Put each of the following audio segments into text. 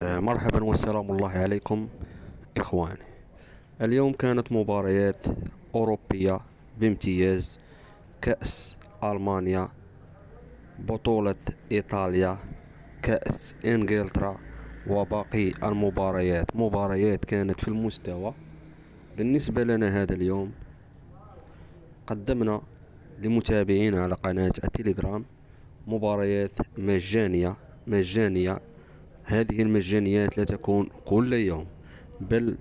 مرحبا والسلام الله عليكم إخواني. اليوم كانت مباريات أوروبية بامتياز: كأس ألمانيا، بطولة إيطاليا، كأس إنجلترا، وباقي مباريات كانت في المستوى. بالنسبة لنا هذا اليوم قدمنا لمتابعينا على قناة التليجرام مباريات مجانية. هذه المجانيات لا تكون كل يوم، بل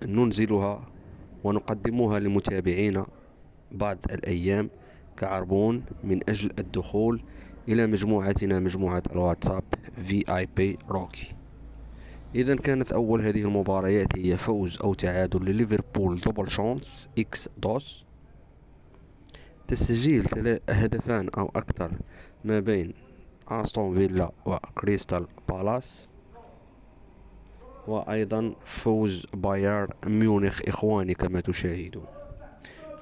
ننزلها ونقدمها لمتابعينا بعض الأيام كعربون من أجل الدخول إلى مجموعتنا، مجموعة الواتساب VIP روكي. إذا كانت أول هذه المباريات هي فوز أو تعادل لليفربول دوبل شانس إكس دوس، تسجيل هدفان أو أكثر ما بين أستون فيلا وكريستال بالاس، وأيضا فوز بايرن ميونخ إخواني كما تشاهدون.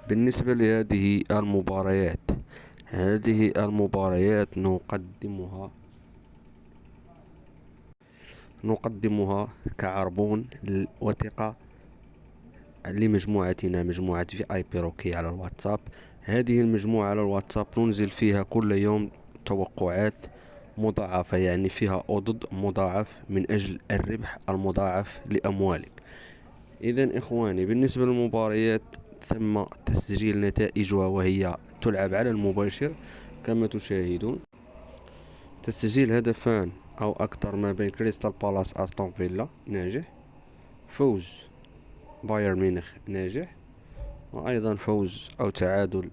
بالنسبة لهذه المباريات نقدمها كعربون وثقة لمجموعتنا، مجموعة VIP روكي على الواتساب. هذه المجموعة على الواتساب ننزل فيها كل يوم توقعات مضاعفة، يعني فيها عدد مضاعف من أجل الربح المضاعف لأموالك. إذن إخواني، بالنسبة للمباريات ثم تسجيل نتائجها وهي تلعب على المباشر كما تشاهدون. تسجيل هدفان أو أكثر ما بين كريستال بالاس أستون فيلا ناجح، فوز بايرن ميونخ ناجح، وأيضا فوز أو تعادل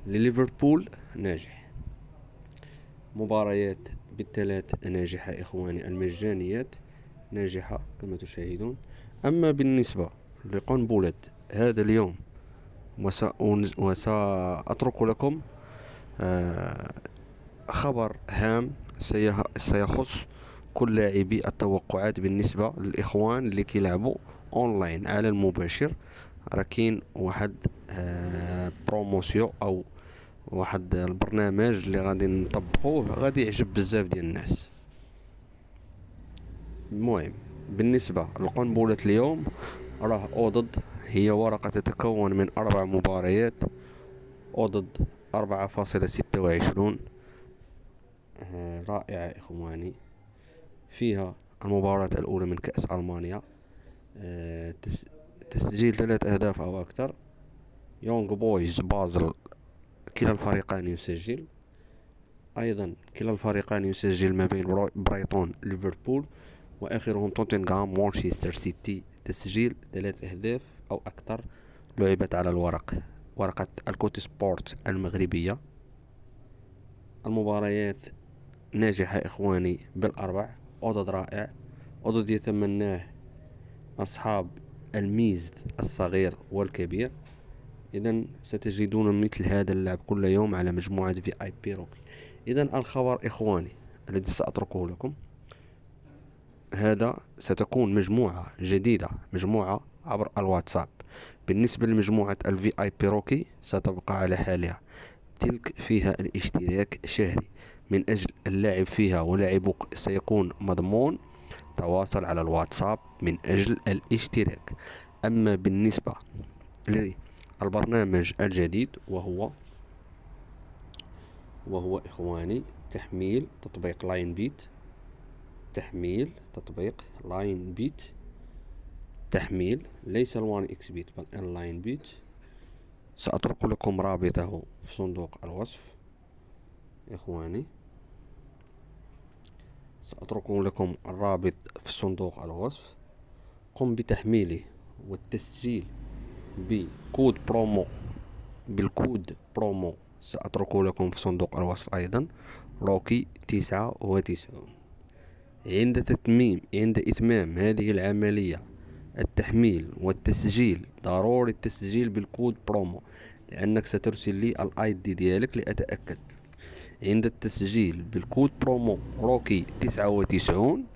لليفربول ناجح. مباريات بالثلاث ناجحة إخواني، المجانيات ناجحة كما تشاهدون. أما بالنسبة لقنبلة هذا اليوم، وسأترك لكم خبر هام سيخص كل لاعبي التوقعات بالنسبة للإخوان اللي كيلعبوا أونلاين على المباشر. راكين واحد بروموسيو أو واحد البرنامج اللي غادي نطبقوه غادي يعجب بزاف ديال الناس. المهم، بالنسبة لقنبلة اليوم، راه أودد هي ورقة تتكون من 4 مباريات. أودد 4.26 رائعة إخواني. فيها المباراة الأولى من كأس ألمانيا، تسجيل 3 أهداف أو أكثر. يونغ بويز بازل كلا الفريقان يسجل، أيضا كلا الفريقان يسجل ما بين برايتون ليفربول، وآخرهم توتنغهام مانشستر سيتي، تسجيل 3 أهداف أو أكثر. لعبت على ورقة الكوتي سبورت المغربية. المباريات ناجحة إخواني بالأربع. عدد رائع، عدد يتمناه أصحاب الميز الصغير والكبير. إذن ستجدون مثل هذا اللعب كل يوم على مجموعة VIP روكي. إذن الخبر إخواني الذي سأتركه لكم، هذا ستكون مجموعة جديدة، مجموعة عبر الواتساب. بالنسبة لمجموعة VIP روكي ستبقى على حالها، تلك فيها الاشتراك شهري من أجل اللعب فيها، ولعبك سيكون مضمون. تواصل على الواتساب من أجل الاشتراك. أما بالنسبة للبرنامج الجديد وهو إخواني تحميل تطبيق لاين بيت، تحميل ليس الوان اكس بيت بل اللاين بيت. سأترك لكم رابطه في صندوق الوصف إخواني، سأترك لكم الرابط في صندوق الوصف. قم بتحميله والتسجيل بالكود برومو سأترك لكم في صندوق الوصف أيضا، روكي 99. عند إتمام هذه العملية، التحميل والتسجيل، ضروري التسجيل بالكود برومو لأنك سترسل لي ID ديالك لأتأكد. عند التسجيل بالكود برومو روكي 99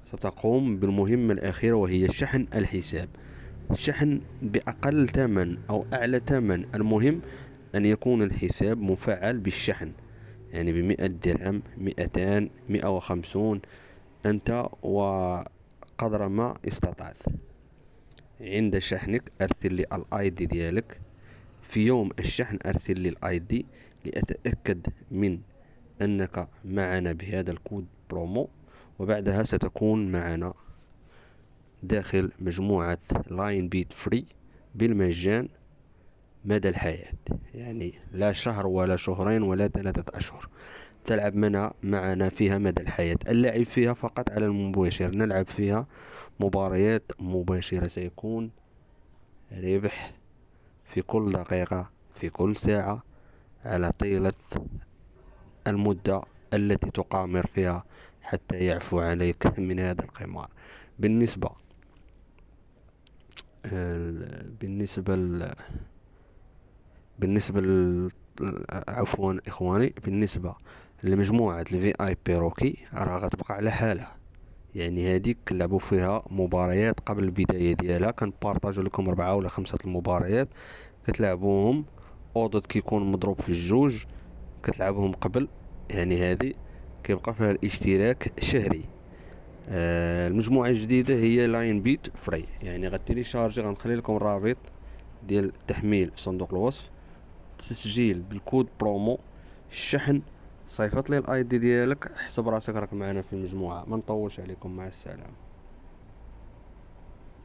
ستقوم بالمهمة الأخيرة، وهي شحن الحساب. شحن بأقل ثمن أو أعلى ثمن، المهم أن يكون الحساب مفعل بالشحن، يعني ب100 درهم، 200، 150. أنت وقدر ما استطعت. عند شحنك أرسل لي الاي دي ديالك، في يوم الشحن أرسل لي الاي دي لأتأكد من أنك معنا بهذا الكود برومو، وبعدها ستكون معنا داخل مجموعة لاين بيت فري بالمجان مدى الحياة، يعني لا شهر ولا شهرين ولا 3 أشهر، تلعب معنا فيها مدى الحياة. اللعب فيها فقط على المباشر، نلعب فيها مباريات مباشرة، سيكون ربح في كل دقيقة في كل ساعة على طيلة المدة التي تقامر فيها حتى يعفو عليك من هذا القمار. بالنسبة بالنسبة بالنسبة عفوا إخواني، بالنسبة لمجموعة الفي اي بي روكي راه غتبقى على حالها، يعني هذيك كنلعبوا فيها مباريات قبل البداية ديالها، كنبارطاجو لكم 4 ولا 5 المباريات كتلعبوهم اودط كيكون مضروب في الجوج، كتلعبهم قبل، يعني هذه كيبقى فيها الاشتراك شهري. المجموعة الجديدة هي لاين بيت فري، يعني غتيليشارجي، غنخلي لكم الرابط ديال التحميل في صندوق الوصف، تسجيل بالكود برومو، الشحن، صيفط لي الاي دي ديالك، حسب راسك راك معنا في المجموعة. ما نطولش عليكم، مع السلامة.